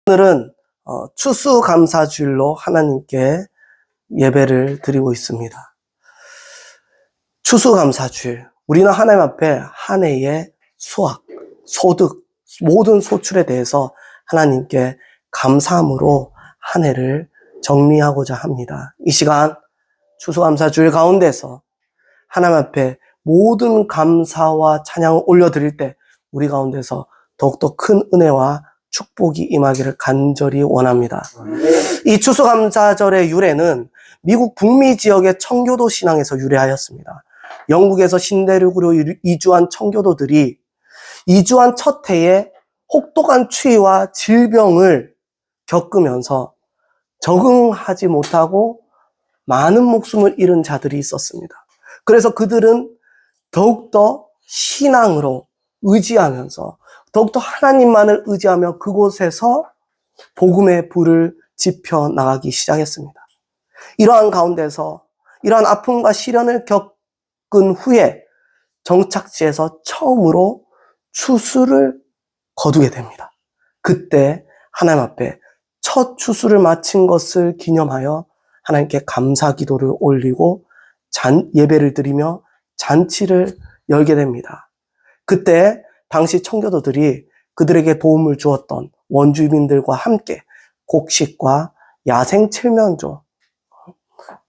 오늘은 추수감사주일로 하나님께 예배를 드리고 있습니다. 추수감사주일, 우리는 하나님 앞에 한 해의 수확, 소득, 모든 소출에 대해서 하나님께 감사함으로 한 해를 정리하고자 합니다. 이 시간 추수감사주일 가운데서 하나님 앞에 모든 감사와 찬양을 올려드릴 때 우리 가운데서 더욱더 큰 은혜와 축복이 임하기를 간절히 원합니다. 이 추수감사절의 유래는 미국 북미 지역의 청교도 신앙에서 유래하였습니다. 영국에서 신대륙으로 이주한 청교도들이 이주한 첫 해에 혹독한 추위와 질병을 겪으면서 적응하지 못하고 많은 목숨을 잃은 자들이 있었습니다. 그래서 그들은 더욱더 신앙으로 의지하면서 더욱더 하나님만을 의지하며 그곳에서 복음의 불을 지펴 나가기 시작했습니다. 이러한 가운데서 이러한 아픔과 시련을 겪은 후에 정착지에서 처음으로 추수를 거두게 됩니다. 그때 하나님 앞에 첫 추수를 마친 것을 기념하여 하나님께 감사 기도를 올리고 예배를 드리며 잔치를 열게 됩니다. 그때 당시 청교도들이 그들에게 도움을 주었던 원주민들과 함께 곡식과 야생 칠면조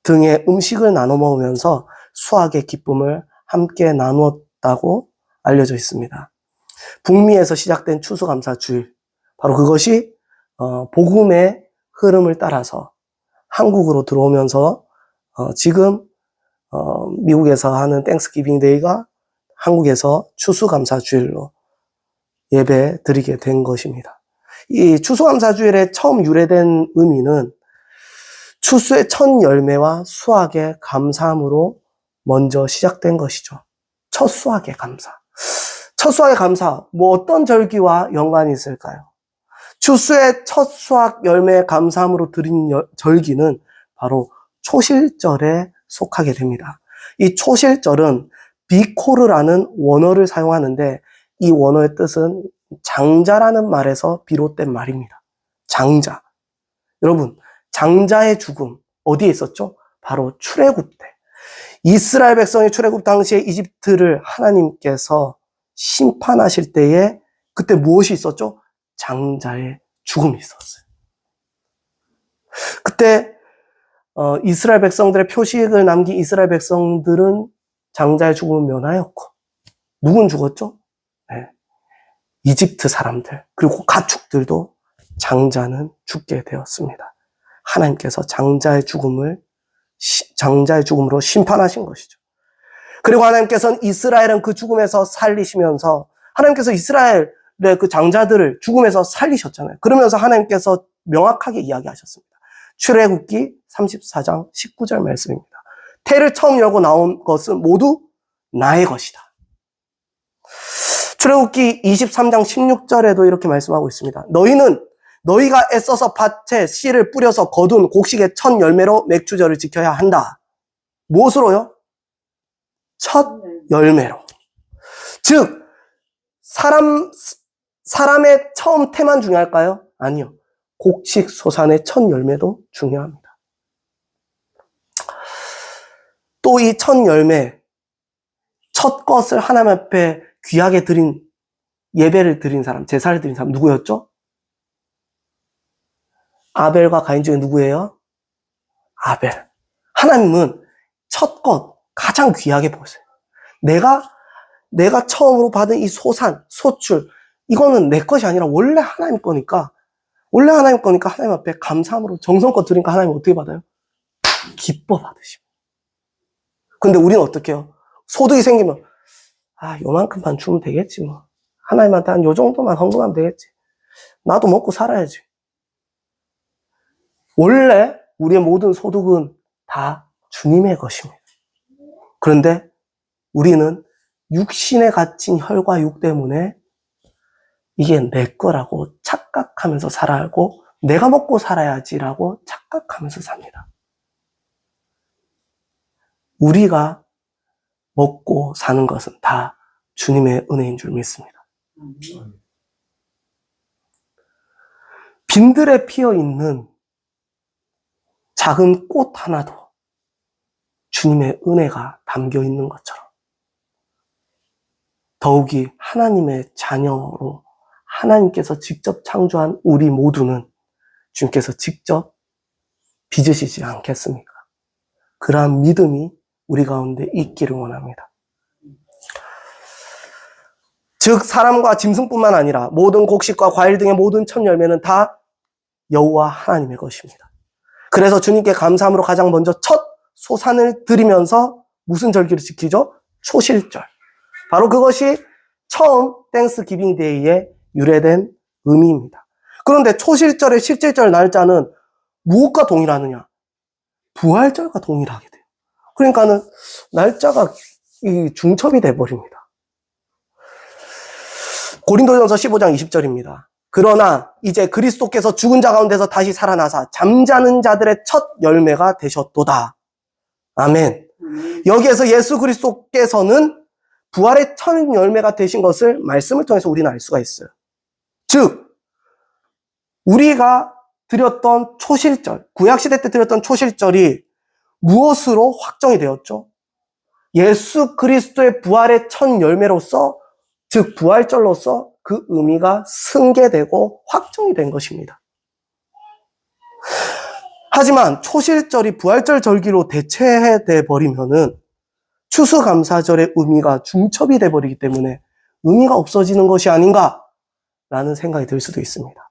등의 음식을 나눠 먹으면서 수확의 기쁨을 함께 나누었다고 알려져 있습니다. 북미에서 시작된 추수감사주일, 바로 그것이 복음의 흐름을 따라서 한국으로 들어오면서 지금 미국에서 하는 땡스기빙 데이가 한국에서 추수감사주일로 예배 드리게 된 것입니다. 이 추수감사주일에 처음 유래된 의미는 추수의 첫 열매와 수확의 감사함으로 먼저 시작된 것이죠. 첫 수확의 감사. 첫 수확의 감사, 어떤 절기와 연관이 있을까요? 추수의 첫 수확 열매의 감사함으로 드린 절기는 바로 초실절에 속하게 됩니다. 이 초실절은 비코르라는 원어를 사용하는데 이 원어의 뜻은 장자라는 말에서 비롯된 말입니다. 장자. 여러분, 장자의 죽음 어디에 있었죠? 바로 출애굽 때. 이스라엘 백성의 출애굽 당시에 이집트를 하나님께서 심판하실 때에 그때 무엇이 있었죠? 장자의 죽음이 있었어요. 그때 이스라엘 백성들의 표식을 남긴 이스라엘 백성들은 장자의 죽음을 면하였고 누군 죽었죠? 네. 이집트 사람들 그리고 가축들도 장자는 죽게 되었습니다. 하나님께서 장자의 죽음으로 심판하신 것이죠. 그리고 하나님께서는 이스라엘은 그 죽음에서 살리시면서 하나님께서 이스라엘의 그 장자들을 죽음에서 살리셨잖아요. 그러면서 하나님께서 명확하게 이야기하셨습니다. 출애굽기 34장 19절 말씀입니다. 태를 처음 열고 나온 것은 모두 나의 것이다. 출애굽기 23장 16절에도 이렇게 말씀하고 있습니다. 너희가 애써서 밭에 씨를 뿌려서 거둔 곡식의 첫 열매로 맥주절을 지켜야 한다. 무엇으로요? 첫 열매로. 즉 사람의 처음 태만 중요할까요? 아니요. 곡식 소산의 첫 열매도 중요합니다. 또 이 첫 열매, 첫 것을 하나님 앞에 귀하게 드린, 예배를 드린 사람, 제사를 드린 사람 누구였죠? 아벨과 가인 중에 누구예요? 아벨. 하나님은 첫 것, 가장 귀하게 보세요. 내가 처음으로 받은 이 소산, 소출, 이거는 내 것이 아니라 원래 하나님 거니까 하나님 앞에 감사함으로 정성껏 드리니까 하나님 어떻게 받아요? 기뻐 받으십니다. 근데 우리는 어떻게 해요? 소득이 생기면 요만큼만 주면 되겠지 뭐. 하나님한테 한 요 정도만 헌금하면 되겠지. 나도 먹고 살아야지. 원래 우리의 모든 소득은 다 주님의 것입니다. 그런데 우리는 육신에 갇힌 혈과 육 때문에 이게 내 거라고 착각하면서 살아가고 내가 먹고 살아야지라고 착각하면서 삽니다. 우리가 먹고 사는 것은 다 주님의 은혜인 줄 믿습니다. 빈들에 피어 있는 작은 꽃 하나도 주님의 은혜가 담겨 있는 것처럼 더욱이 하나님의 자녀로 하나님께서 직접 창조한 우리 모두는 주님께서 직접 빚으시지 않겠습니까? 그러한 믿음이 우리 가운데 있기를 원합니다. 즉 사람과 짐승뿐만 아니라 모든 곡식과 과일 등의 모든 첫 열매는 다 여호와 하나님의 것입니다. 그래서 주님께 감사함으로 가장 먼저 첫 소산을 드리면서 무슨 절기를 지키죠? 초실절. 바로 그것이 처음 땡스기빙 데이에 유래된 의미입니다. 그런데 초실절의 실질절 날짜는 무엇과 동일하느냐? 부활절과 동일하게 돼요. 그러니까는 날짜가 중첩이 돼버립니다. 고린도전서 15장 20절입니다. 그러나 이제 그리스도께서 죽은 자 가운데서 다시 살아나사 잠자는 자들의 첫 열매가 되셨도다. 아멘. 여기에서 예수 그리스도께서는 부활의 첫 열매가 되신 것을 말씀을 통해서 우리는 알 수가 있어요. 즉 우리가 드렸던 초실절, 구약시대 때 드렸던 초실절이 무엇으로 확정이 되었죠? 예수 그리스도의 부활의 첫 열매로서, 즉 부활절로서 그 의미가 승계되고 확정이 된 것입니다. 하지만 초실절이 부활절 절기로 대체돼 버리면은 추수감사절의 의미가 중첩이 돼 버리기 때문에 의미가 없어지는 것이 아닌가라는 생각이 들 수도 있습니다.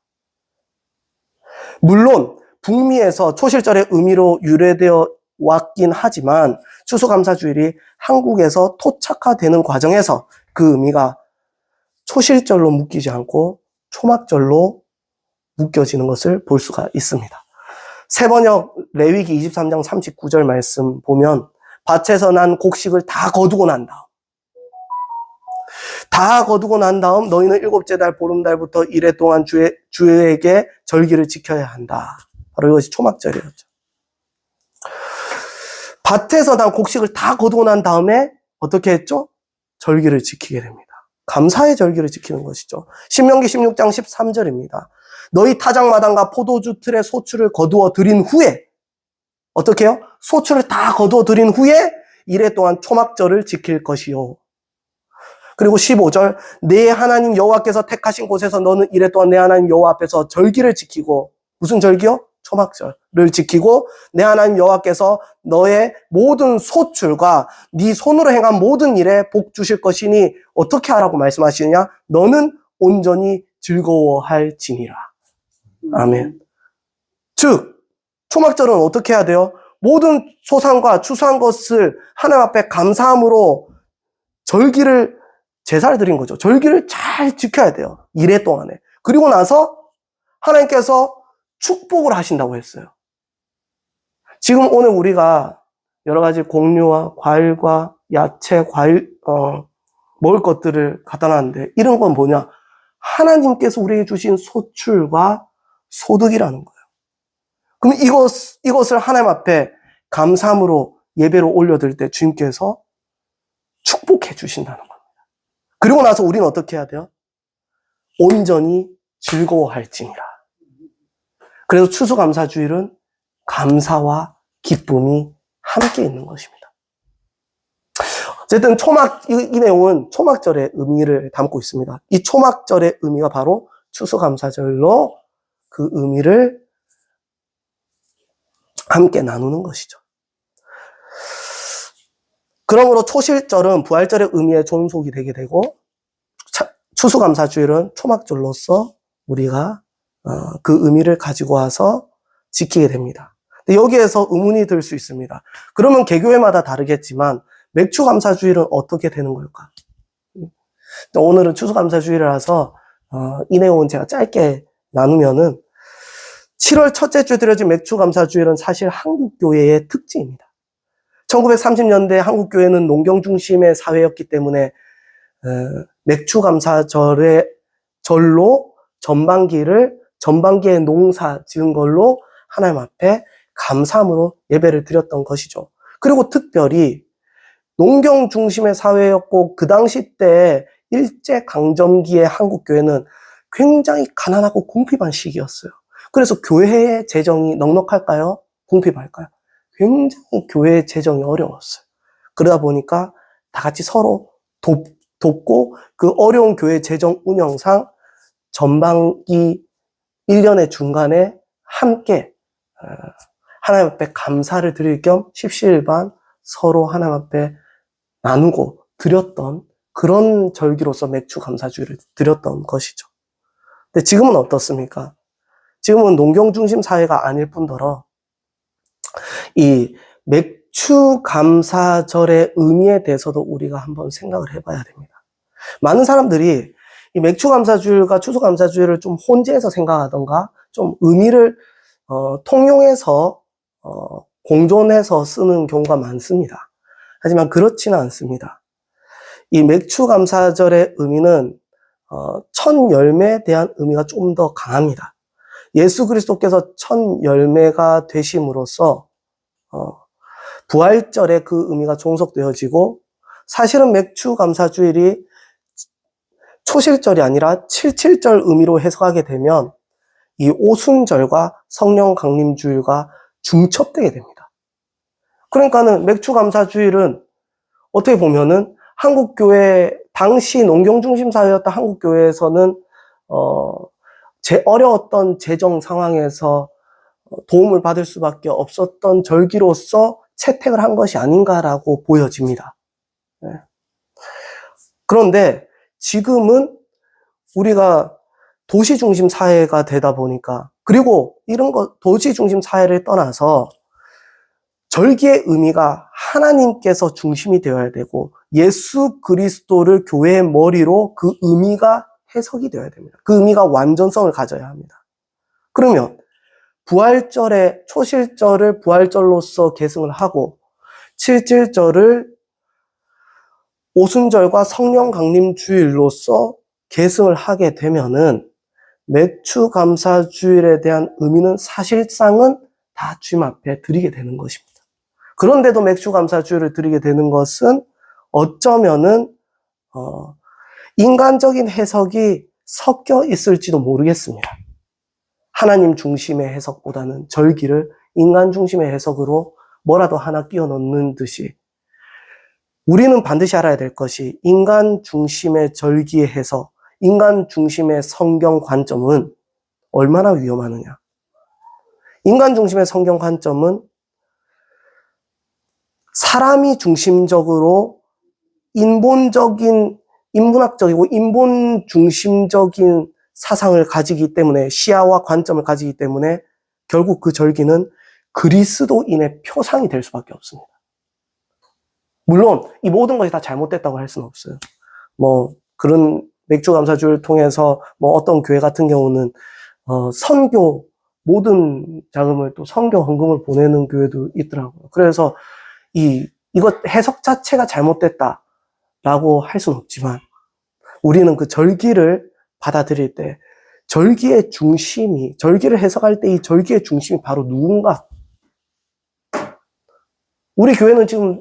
물론 북미에서 초실절의 의미로 유래되어 왔긴 하지만 추수감사주일이 한국에서 토착화되는 과정에서 그 의미가 초실절로 묶이지 않고 초막절로 묶여지는 것을 볼 수가 있습니다. 세번역 레위기 23장 39절 말씀 보면 밭에서 난 곡식을 다 거두고 난 다음 너희는 일곱째 달 보름달부터 이래 동안 주에게 절기를 지켜야 한다. 바로 이것이 초막절이었죠. 밭에서 난 곡식을 다 거두고 난 다음에 어떻게 했죠? 절기를 지키게 됩니다. 감사의 절기를 지키는 것이죠. 신명기 16장 13절입니다. 너희 타작마당과 포도주 틀에 소출을 거두어 드린 후에 어떻게 해요? 소출을 다 거두어 드린 후에 이래 동안 초막절을 지킬 것이요. 그리고 15절 내 하나님 여호와께서 택하신 곳에서 너는 이래 동안 내 하나님 여호와 앞에서 절기를 지키고, 무슨 절기요? 초막절을 지키고 내 하나님 여호와께서 너의 모든 소출과 네 손으로 행한 모든 일에 복 주실 것이니 어떻게 하라고 말씀하시느냐? 너는 온전히 즐거워할지니라. 아멘. 즉 초막절은 어떻게 해야 돼요? 모든 소산과 추수한 것을 하나님 앞에 감사함으로 절기를 제사를 드린 거죠. 절기를 잘 지켜야 돼요. 이래 동안에. 그리고 나서 하나님께서 축복을 하신다고 했어요. 지금 오늘 우리가 여러 가지 곡류와 과일과 야채, 먹을 것들을 갖다 놨는데 이런 건 뭐냐? 하나님께서 우리에게 주신 소출과 소득이라는 거예요. 그럼 이것을 하나님 앞에 감사함으로 예배로 올려드릴 때 주님께서 축복해 주신다는 겁니다. 그리고 나서 우리는 어떻게 해야 돼요? 온전히 즐거워할지니라. 그래서 추수감사주일은 감사와 기쁨이 함께 있는 것입니다. 어쨌든 이 내용은 초막절의 의미를 담고 있습니다. 이 초막절의 의미가 바로 추수감사절로 그 의미를 함께 나누는 것이죠. 그러므로 초실절은 부활절의 의미에 존속이 되게 되고 추수감사주일은 초막절로서 우리가 그 의미를 가지고 와서 지키게 됩니다. 근데 여기에서 의문이 들 수 있습니다. 그러면 개교회마다 다르겠지만 맥추감사주일은 어떻게 되는 걸까? 오늘은 추수감사주일이라서 이 내용은 제가 짧게 나누면은 7월 첫째 주 드려진 맥추감사주일은 사실 한국교회의 특징입니다. 1930년대 한국교회는 농경 중심의 사회였기 때문에 맥추감사절의 절로 전반기에 농사 지은 걸로 하나님 앞에 감사함으로 예배를 드렸던 것이죠. 그리고 특별히 농경 중심의 사회였고 그 당시 때 일제강점기의 한국교회는 굉장히 가난하고 궁핍한 시기였어요. 그래서 교회의 재정이 넉넉할까요? 궁핍할까요? 굉장히 교회의 재정이 어려웠어요. 그러다 보니까 다 같이 서로 돕고 그 어려운 교회 재정 운영상 전반기 1년의 중간에 함께 하나님 앞에 감사를 드릴 겸 십시일반 서로 하나님 앞에 나누고 드렸던 그런 절기로서 맥주 감사주의를 드렸던 것이죠. 근데 지금은 어떻습니까? 지금은 농경 중심 사회가 아닐 뿐더러 이 맥주 감사절의 의미에 대해서도 우리가 한번 생각을 해봐야 됩니다. 많은 사람들이 이 맥주 감사주일과 추수 감사주일을 좀 혼재해서 생각하던가 좀 의미를 통용해서 공존해서 쓰는 경우가 많습니다. 하지만 그렇지는 않습니다. 이 맥주 감사절의 의미는 첫 열매에 대한 의미가 좀 더 강합니다. 예수 그리스도께서 첫 열매가 되심으로써 부활절에 그 의미가 종속되어지고, 사실은 맥주 감사주일이 초실절이 아니라 칠칠절 의미로 해석하게 되면 이 오순절과 성령 강림주일과 중첩되게 됩니다. 그러니까는 맥주 감사주일은 어떻게 보면은 한국교회, 당시 농경 중심 사회였던 한국교회에서는 어려웠던 재정 상황에서 도움을 받을 수밖에 없었던 절기로서 채택을 한 것이 아닌가라고 보여집니다. 네. 그런데 지금은 우리가 도시 중심 사회가 되다 보니까, 그리고 이런 도시 중심 사회를 떠나서 절기의 의미가 하나님께서 중심이 되어야 되고 예수 그리스도를 교회의 머리로 그 의미가 해석이 되어야 됩니다. 그 의미가 완전성을 가져야 합니다. 그러면 부활절에 초실절을 부활절로서 계승을 하고 칠칠절을 오순절과 성령 강림 주일로서 계승을 하게 되면은 맥주 감사 주일에 대한 의미는 사실상은 다 주님 앞에 드리게 되는 것입니다. 그런데도 맥주 감사 주일을 드리게 되는 것은 어쩌면은 인간적인 해석이 섞여 있을지도 모르겠습니다. 하나님 중심의 해석보다는 절기를 인간 중심의 해석으로 뭐라도 하나 끼워 넣는 듯이, 우리는 반드시 알아야 될 것이 인간 중심의 절기의 해석, 인간 중심의 성경 관점은 얼마나 위험하느냐. 인간 중심의 성경 관점은 사람이 중심적으로 인문학적이고 인본 중심적인 사상을 가지기 때문에, 시야와 관점을 가지기 때문에 결국 그 절기는 그리스도인의 표상이 될 수밖에 없습니다. 물론 이 모든 것이 다 잘못됐다고 할 수는 없어요. 그런 맥주 감사주를 통해서 어떤 교회 같은 경우는 선교 모든 자금을 또 선교 헌금을 보내는 교회도 있더라고요. 그래서 이것 해석 자체가 잘못됐다라고 할 수는 없지만, 우리는 그 절기를 받아들일 때 절기의 중심이, 절기를 해석할 때 이 절기의 중심이 바로 누군가? 우리 교회는 지금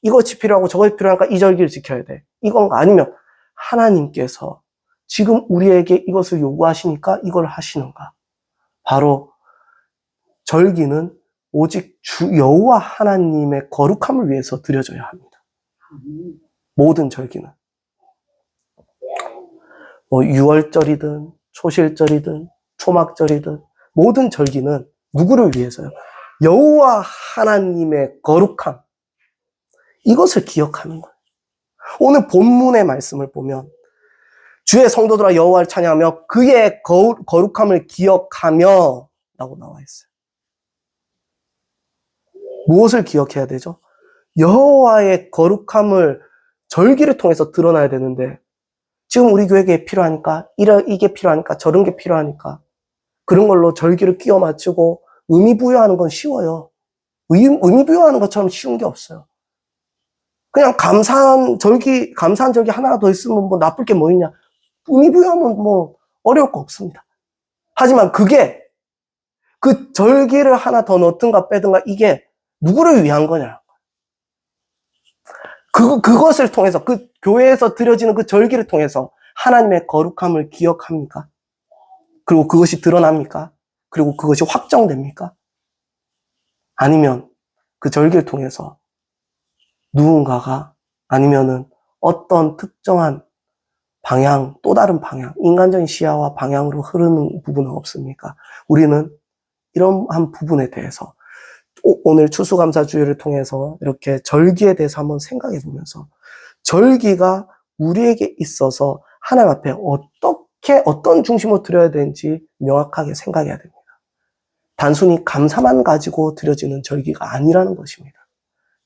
이것이 필요하고 저것이 필요하니까 이 절기를 지켜야 돼, 이건가? 아니면 하나님께서 지금 우리에게 이것을 요구하시니까 이걸 하시는가? 바로 절기는 오직 주 여호와 하나님의 거룩함을 위해서 드려져야 합니다. 모든 절기는. 6월절이든 초실절이든 초막절이든 모든 절기는 누구를 위해서요? 여호와 하나님의 거룩함, 이것을 기억하는 거예요. 오늘 본문의 말씀을 보면 주의 성도들아 여호와를 찬양하며 그의 거룩함을 기억하며 라고 나와 있어요. 무엇을 기억해야 되죠? 여호와의 거룩함을 절기를 통해서 드러나야 되는데, 지금 우리 교회에 필요하니까, 이게 필요하니까, 저런 게 필요하니까 그런 걸로 절기를 끼워 맞추고 의미 부여하는 건 쉬워요. 의미 부여하는 것처럼 쉬운 게 없어요. 그냥 감사한 절기 하나 더 있으면 나쁠 게 뭐 있냐. 의미 부여하면 어려울 거 없습니다. 하지만 그게 그 절기를 하나 더 넣든가 빼든가 이게 누구를 위한 거냐. 그것을 통해서, 그 교회에서 드려지는 그 절기를 통해서 하나님의 거룩함을 기억합니까? 그리고 그것이 드러납니까? 그리고 그것이 확정됩니까? 아니면 그 절기를 통해서 누군가가 아니면은 어떤 특정한 방향, 또 다른 방향, 인간적인 시야와 방향으로 흐르는 부분은 없습니까? 우리는 이러한 부분에 대해서 오늘 추수감사주일을 통해서 이렇게 절기에 대해서 한번 생각해 보면서 절기가 우리에게 있어서 하나님 앞에 어떤 중심으로 드려야 되는지 명확하게 생각해야 됩니다. 단순히 감사만 가지고 드려지는 절기가 아니라는 것입니다.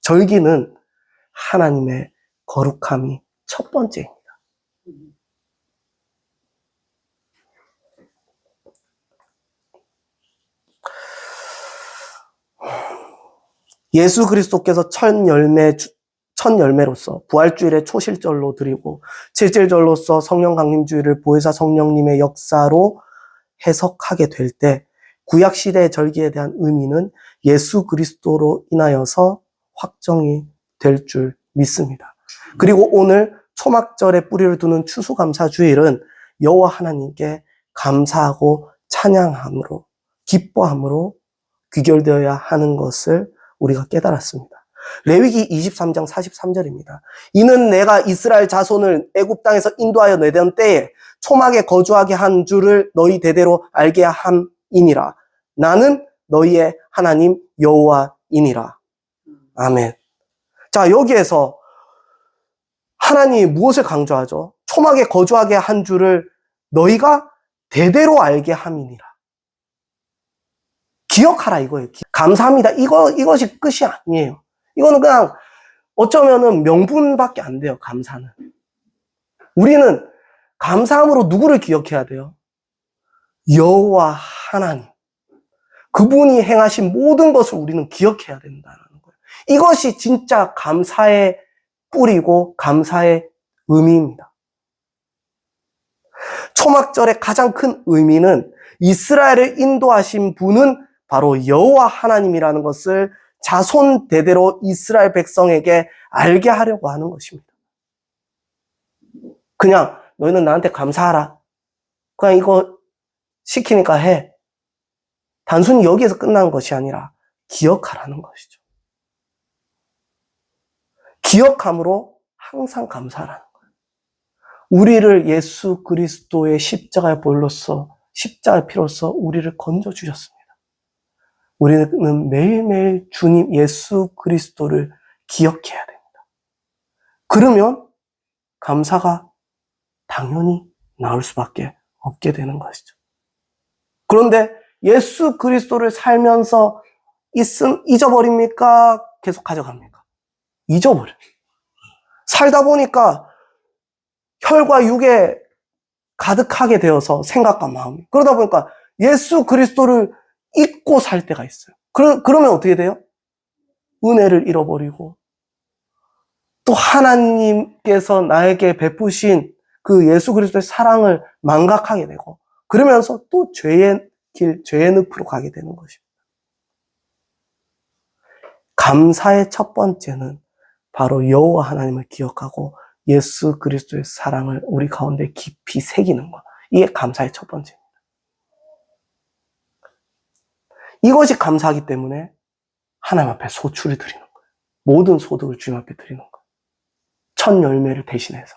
절기는 하나님의 거룩함이 첫 번째입니다. 예수 그리스도께서 첫 열매로서 부활주일의 초실절로 드리고 칠칠절로서 성령 강림주일을 보혜사 성령님의 역사로 해석하게 될 때 구약시대의 절기에 대한 의미는 예수 그리스도로 인하여서 확정이 될 줄 믿습니다. 그리고 오늘 초막절에 뿌리를 두는 추수감사주일은 여호와 하나님께 감사하고 찬양함으로 기뻐함으로 귀결되어야 하는 것을 우리가 깨달았습니다. 레위기 23장 43절입니다. 이는 내가 이스라엘 자손을 애굽 땅에서 인도하여 내던 때에 초막에 거주하게 한 줄을 너희 대대로 알게 함이니라. 나는 너희의 하나님 여호와이니라. 아멘. 자, 여기에서 하나님이 무엇을 강조하죠? 초막에 거주하게 한 줄을 너희가 대대로 알게 함이니라. 기억하라 이거예요. 감사합니다. 이것이 끝이 아니에요. 이거는 그냥 어쩌면은 명분밖에 안 돼요. 감사는. 우리는 감사함으로 누구를 기억해야 돼요? 여호와 하나님. 그분이 행하신 모든 것을 우리는 기억해야 된다는 거예요. 이것이 진짜 감사의 뿌리고 감사의 의미입니다. 초막절의 가장 큰 의미는 이스라엘을 인도하신 분은 바로 여호와 하나님이라는 것을 자손 대대로 이스라엘 백성에게 알게 하려고 하는 것입니다. 그냥 너희는 나한테 감사하라. 그냥 이거 시키니까 해. 단순히 여기에서 끝나는 것이 아니라 기억하라는 것이죠. 기억함으로 항상 감사하라는 거예요. 우리를 예수 그리스도의 십자가의 보혈로서 십자가의 피로써 우리를 건져주셨습니다. 우리는 매일매일 주님 예수 그리스도를 기억해야 됩니다. 그러면 감사가 당연히 나올 수밖에 없게 되는 것이죠. 그런데 예수 그리스도를 살면서 잊어버립니까? 계속 가져갑니까? 잊어버려요. 살다 보니까 혈과 육에 가득하게 되어서 생각과 마음이. 그러다 보니까 예수 그리스도를 잊고 살 때가 있어요. 그러면 어떻게 돼요? 은혜를 잃어버리고 또 하나님께서 나에게 베푸신 그 예수 그리스도의 사랑을 망각하게 되고 그러면서 또 죄의 길, 죄의 늪으로 가게 되는 것입니다. 감사의 첫 번째는 바로 여호와 하나님을 기억하고 예수 그리스도의 사랑을 우리 가운데 깊이 새기는 것. 이게 감사의 첫 번째입니다. 이것이 감사하기 때문에 하나님 앞에 소출을 드리는 거예요. 모든 소득을 주님 앞에 드리는 거예요. 첫 열매를 대신해서.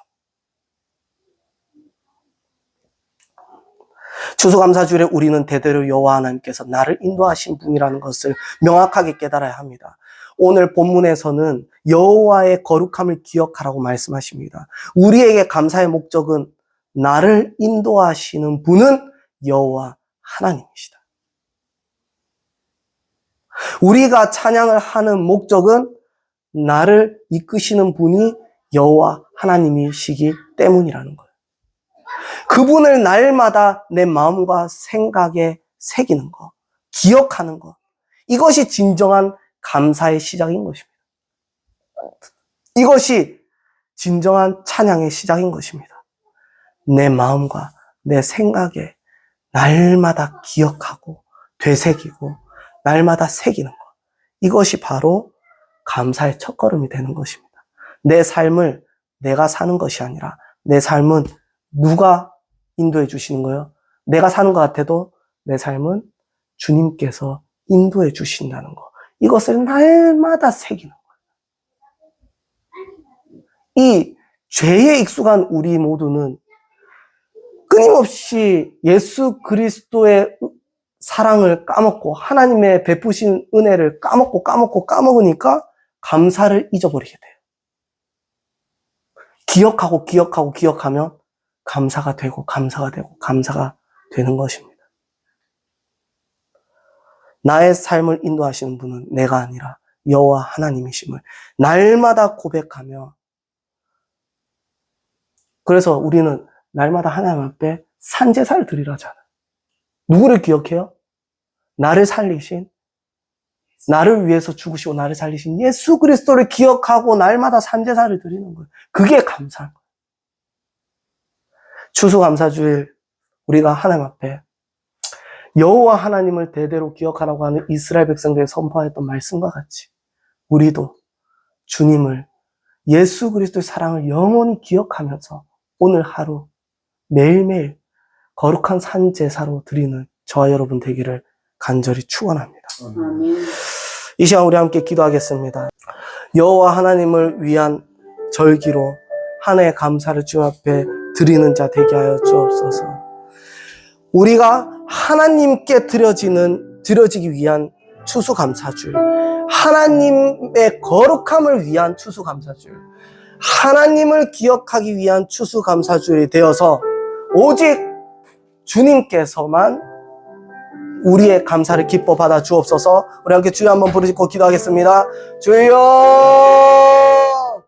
추수감사주일에 우리는 대대로 여호와 하나님께서 나를 인도하신 분이라는 것을 명확하게 깨달아야 합니다. 오늘 본문에서는 여호와의 거룩함을 기억하라고 말씀하십니다. 우리에게 감사의 목적은 나를 인도하시는 분은 여호와 하나님이시다. 우리가 찬양을 하는 목적은 나를 이끄시는 분이 여호와 하나님이시기 때문이라는 거예요. 그분을 날마다 내 마음과 생각에 새기는 것, 기억하는 것, 이것이 진정한 감사의 시작인 것입니다. 이것이 진정한 찬양의 시작인 것입니다. 내 마음과 내 생각에 날마다 기억하고 되새기고 날마다 새기는 것. 이것이 바로 감사의 첫걸음이 되는 것입니다. 내 삶을 내가 사는 것이 아니라 내 삶은 누가 인도해 주시는 거예요? 내가 사는 것 같아도 내 삶은 주님께서 인도해 주신다는 거. 이것을 날마다 새기는 거예요. 이 죄에 익숙한 우리 모두는 끊임없이 예수 그리스도의 사랑을 까먹고 하나님의 베푸신 은혜를 까먹으니까 감사를 잊어버리게 돼요. 기억하면 감사가 되고 감사가 되는 것입니다. 나의 삶을 인도하시는 분은 내가 아니라 여호와 하나님이심을 날마다 고백하며, 그래서 우리는 날마다 하나님 앞에 산제사를 드리라잖아요. 누구를 기억해요? 나를 살리신, 나를 위해서 죽으시고 나를 살리신 예수 그리스도를 기억하고 날마다 산제사를 드리는 거예요. 그게 감사한 거예요. 추수감사주일 우리가 하나님 앞에 여호와 하나님을 대대로 기억하라고 하는 이스라엘 백성들이 선포했던 말씀과 같이 우리도 주님을, 예수 그리스도의 사랑을 영원히 기억하면서 오늘 하루 매일매일 거룩한 산제사로 드리는 저와 여러분 되기를 간절히 축원합니다. 이 시간 우리 함께 기도하겠습니다. 여호와 하나님을 위한 절기로 한 해의 감사를 주님 앞에 드리는 자 되게 하여 주옵소서. 우리가 하나님께 드려지기 위한 추수감사주일, 하나님의 거룩함을 위한 추수감사주일, 하나님을 기억하기 위한 추수감사주일이 되어서 오직 주님께서만 우리의 감사를 기뻐 받아 주옵소서. 우리 함께 주여 한번 부르짖고 기도하겠습니다. 주여